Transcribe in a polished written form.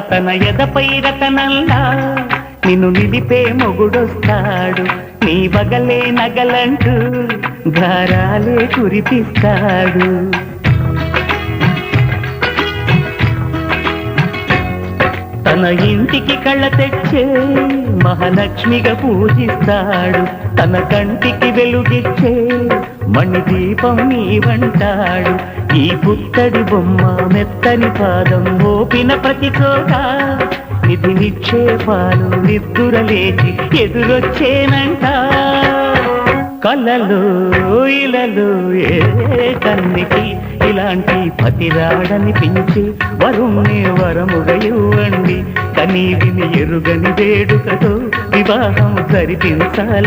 తన ఎదపై రతనల్లా నిన్ను నిలిపే మొగుడొస్తాడు, నీ వగలే నగలంటూ గారాలే కురిపిస్తాడు. తన ఇంటికి కళ్ళ తెచ్చే మహాలక్ష్మిగా పూజిస్తాడు, తన కంటికి వెలుగిచ్చే మణిదీపం నీవంటాడు. ఈ పుత్తడి బొమ్మ మెత్తని పాదం మోపిన ప్రతి చోట నిధి నిక్షేపాలు నిద్దురలేచి ఎదురొచ్చేనంట. కలలో ఇలలో ఏ కన్నికి ఇలాంటి పతిరాడనిపించి వరుణ్ణి వరముగా ఇవ్వండి. కనీ విని ఎరుగని వేడుకతో వివాహం జరిపించాలి.